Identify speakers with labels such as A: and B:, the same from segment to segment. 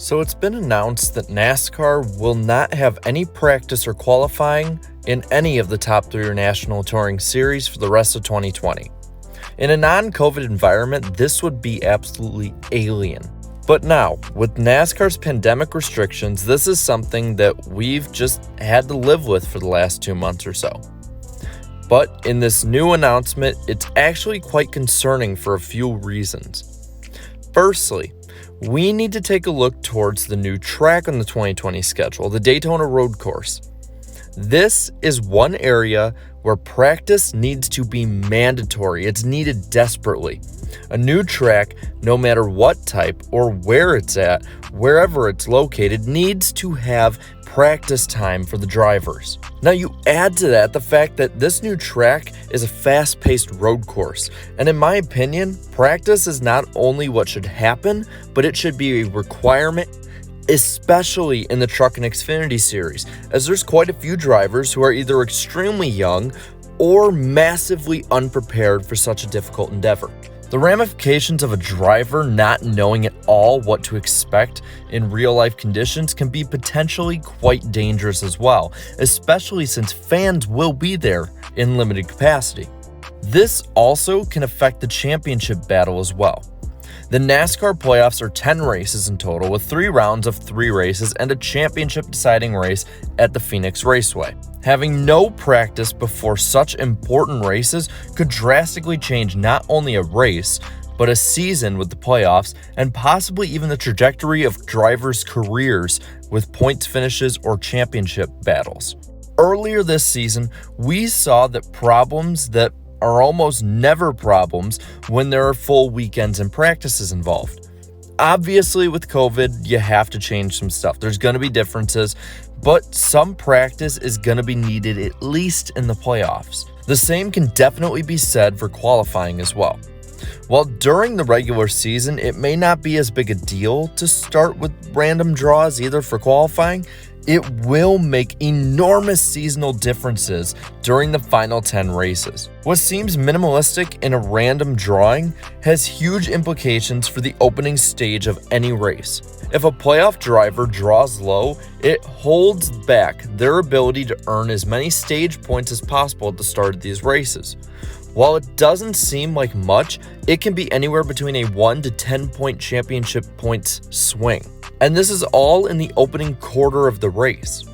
A: So it's been announced that NASCAR will not have any practice or qualifying in any of the top three national touring series for the rest of 2020. In a non-COVID environment, this would be absolutely alien. But now, with NASCAR's pandemic restrictions, this is something that we've just had to live with for the last 2 months or so. But in this new announcement, it's actually quite concerning for a few reasons. Firstly, we need to take a look towards the new track on the 2020 schedule, the Daytona Road Course. This is one area where practice needs to be mandatory. It's needed desperately. A new track, no matter what type or where it's at, wherever it's located, needs to have practice time for the drivers. Now you add to that the fact that this new track is a fast-paced road course, and in my opinion, practice is not only what should happen, but it should be a requirement, especially in the Truck and Xfinity series, as there's quite a few drivers who are either extremely young or massively unprepared for such a difficult endeavor. The ramifications of a driver not knowing at all what to expect in real-life conditions can be potentially quite dangerous as well, especially since fans will be there in limited capacity. This also can affect the championship battle as well. The NASCAR playoffs are 10 races in total, with 3 rounds of 3 races and a championship deciding race at the Phoenix Raceway. Having no practice before such important races could drastically change not only a race, but a season with the playoffs, and possibly even the trajectory of drivers' careers with points finishes or championship battles. Earlier this season, we saw that problems that are almost never problems when there are full weekends and practices involved. Obviously, with COVID, you have to change some stuff. There's going to be differences, but some practice is going to be needed at least in the playoffs. The same can definitely be said for qualifying as well. While during the regular season, it may not be as big a deal to start with random draws either for qualifying, it will make enormous seasonal differences during the final 10 races. What seems minimalistic in a random drawing has huge implications for the opening stage of any race. If a playoff driver draws low, it holds back their ability to earn as many stage points as possible at the start of these races. While it doesn't seem like much, it can be anywhere between a 1 to 10 point championship points swing. And this is all in the opening quarter of the race.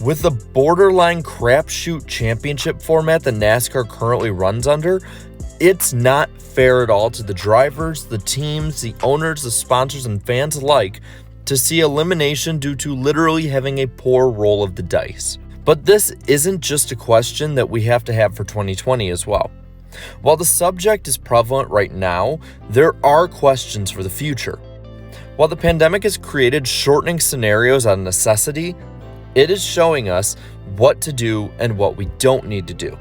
A: With the borderline crapshoot championship format that NASCAR currently runs under, it's not fair at all to the drivers, the teams, the owners, the sponsors, and fans alike to see elimination due to literally having a poor roll of the dice. But this isn't just a question that we have to have for 2020 as well. While the subject is prevalent right now, there are questions for the future. While the pandemic has created shortening scenarios out of necessity, it is showing us what to do and what we don't need to do.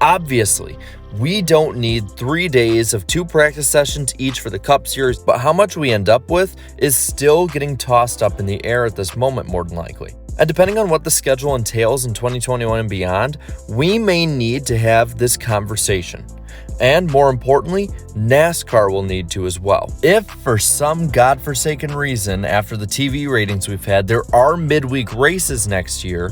A: Obviously, we don't need 3 days of 2 practice sessions each for the Cup Series, but how much we end up with is still getting tossed up in the air at this moment, more than likely. And depending on what the schedule entails in 2021 and beyond, we may need to have this conversation. And more importantly, NASCAR will need to as well. If for some godforsaken reason, after the TV ratings we've had, there are midweek races next year,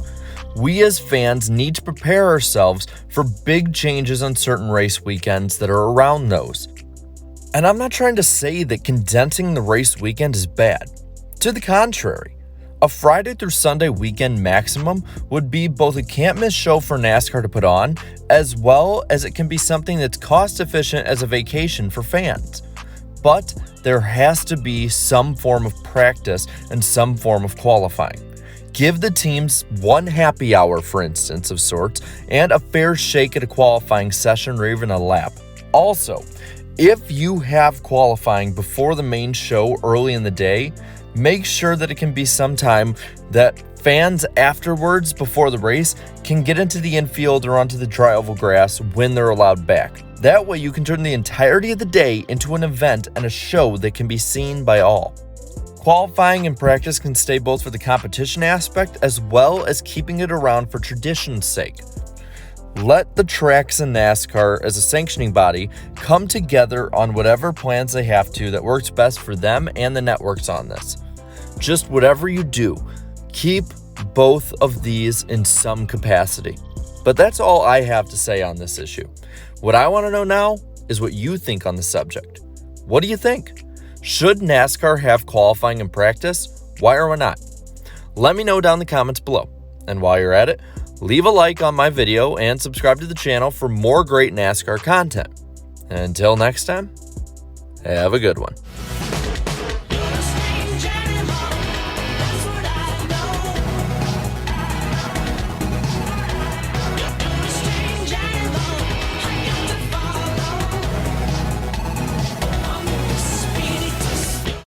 A: we as fans need to prepare ourselves for big changes on certain race weekends that are around those. And I'm not trying to say that condensing the race weekend is bad. To the contrary. A Friday through Sunday weekend maximum would be both a can't-miss show for NASCAR to put on, as well as it can be something that's cost-efficient as a vacation for fans. But there has to be some form of practice and some form of qualifying. Give the teams one happy hour, for instance, of sorts, and a fair shake at a qualifying session or even a lap. Also, if you have qualifying before the main show early in the day, make sure that it can be some time that fans afterwards, before the race, can get into the infield or onto the dry oval grass when they're allowed back. That way you can turn the entirety of the day into an event and a show that can be seen by all. Qualifying and practice can stay both for the competition aspect as well as keeping it around for tradition's sake. Let the tracks and NASCAR as a sanctioning body come together on whatever plans they have to that works best for them and the networks on this. Just whatever you do, keep both of these in some capacity. But that's all I have to say on this issue. What I want to know now is what you think on the subject. What do you think? Should NASCAR have qualifying and practice? Why or why not? Let me know down in the comments below. And while you're at it, leave a like on my video and subscribe to the channel for more great NASCAR content. And until next time, have a good one.